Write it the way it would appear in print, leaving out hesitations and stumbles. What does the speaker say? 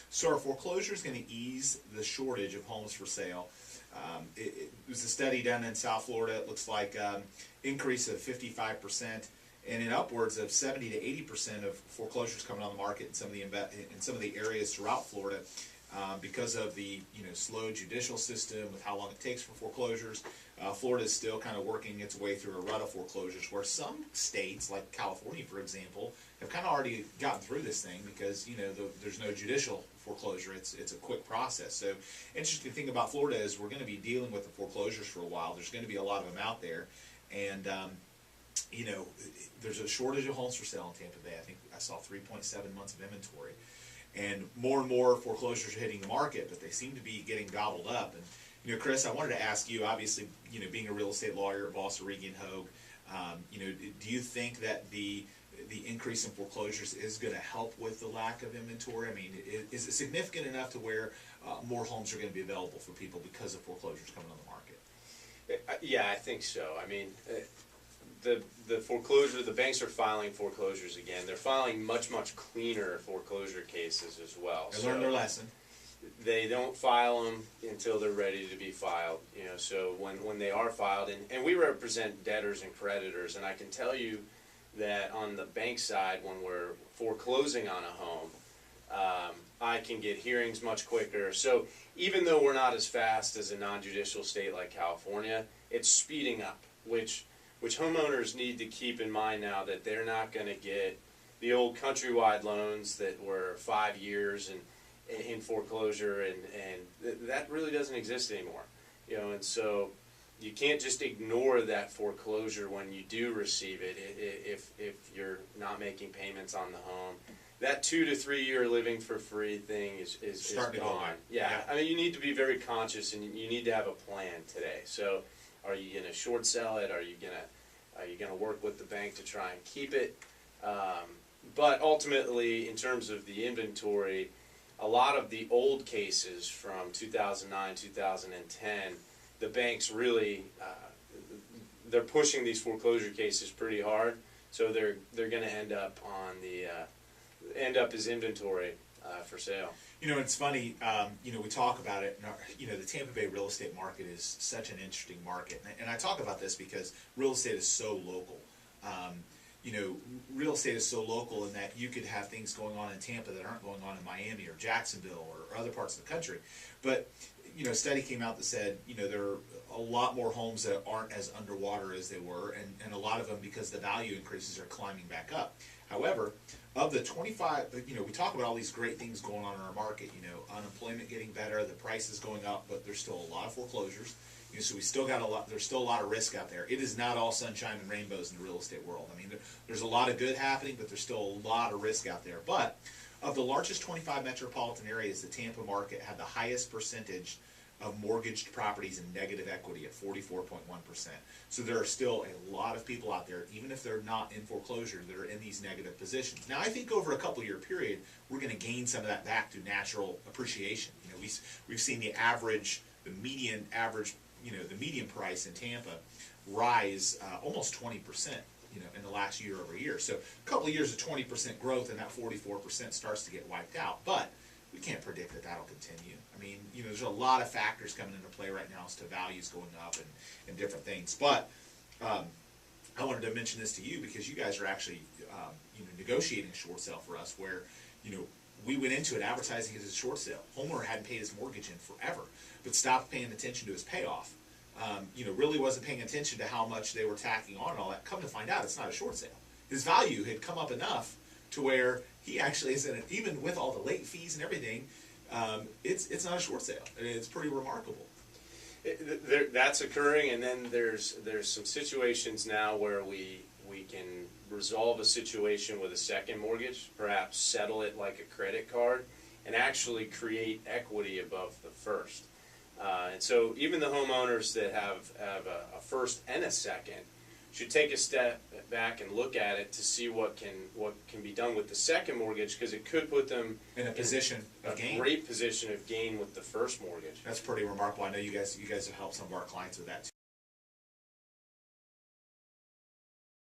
So our foreclosure is going to ease the shortage of homes for sale. It was a study done in South Florida. It looks like increase of 55%, and in upwards of 70 to 80% of foreclosures coming on the market in some of the areas throughout Florida. Because of the slow judicial system with how long it takes for foreclosures, Florida is still kind of working its way through a rut of foreclosures, where some states, like California, for example, have kind of already gotten through this thing because there's no judicial foreclosure. It's a quick process. So, interesting thing about Florida is we're going to be dealing with the foreclosures for a while. There's going to be a lot of them out there, and there's a shortage of homes for sale in Tampa Bay. I think I saw 3.7 months of inventory. And more foreclosures are hitting the market, but they seem to be getting gobbled up. And Chris, I wanted to ask you, obviously, being a real estate lawyer at Voss, Regan, Hogue, do you think that the increase in foreclosures is going to help with the lack of inventory? I mean, is it significant enough to where more homes are going to be available for people because of foreclosures coming on the market? Yeah, I think so. I mean, the foreclosure, the banks are filing foreclosures again. They're filing much cleaner foreclosure cases as well. They learned their lesson. They don't file them until they're ready to be filed. So when they are filed, and we represent debtors and creditors, and I can tell you that on the bank side, when we're foreclosing on a home, I can get hearings much quicker. So even though we're not as fast as a non-judicial state like California, it's speeding up, which homeowners need to keep in mind now, that they're not going to get the old countrywide loans that were 5 years and in foreclosure, and that really doesn't exist anymore. And so you can't just ignore that foreclosure when you do receive it if you're not making payments on the home. That 2 to 3 year living for free thing is gone. Yeah, I mean, you need to be very conscious, and you need to have a plan today. So, are you going to short sell it? Are you going to work with the bank to try and keep it? But ultimately, in terms of the inventory, a lot of the old cases from 2009, 2010, the banks really they're pushing these foreclosure cases pretty hard. So they're going to end up as inventory for sale. It's funny, we talk about it, the Tampa Bay real estate market is such an interesting market. And I talk about this because real estate is so local. Real estate is so local in that you could have things going on in Tampa that aren't going on in Miami or Jacksonville or other parts of the country. But, a study came out that said, there are a lot more homes that aren't as underwater as they were, and a lot of them, because the value increases, are climbing back up. However, of the 25, we talk about all these great things going on in our market, unemployment getting better, the price is going up, but there's still a lot of foreclosures. So we still got there's still a lot of risk out there. It is not all sunshine and rainbows in the real estate world. I mean, there's a lot of good happening, but there's still a lot of risk out there. But of the largest 25 metropolitan areas, the Tampa market had the highest percentage of mortgaged properties in negative equity at 44.1%. So there are still a lot of people out there, even if they're not in foreclosure, that are in these negative positions. Now, I think over a couple-year period, we're going to gain some of that back through natural appreciation. We've seen the median price in Tampa rise almost 20%. In the last year over year. So a couple of years of 20% growth, and that 44% starts to get wiped out. But we can't predict that that'll continue. I mean, there's a lot of factors coming into play right now as to values going up and different things. But I wanted to mention this to you because you guys are actually negotiating a short sale for us, where we went into it advertising it as a short sale. Homeowner hadn't paid his mortgage in forever, but stopped paying attention to his payoff. Really wasn't paying attention to how much they were tacking on and all that. Come to find out, it's not a short sale. His value had come up enough to where he actually is even with all the late fees and everything, it's not a short sale. It's pretty remarkable. That's occurring, and then there's some situations now where we can resolve a situation with a second mortgage, perhaps settle it like a credit card, and actually create equity above the first. And so even the homeowners that have a first and a second should take a step back and look at it to see what can be done with the second mortgage, because it could put them in a position of gain. Great position of gain with the first mortgage. That's pretty remarkable. I know you guys have helped some of our clients with that too.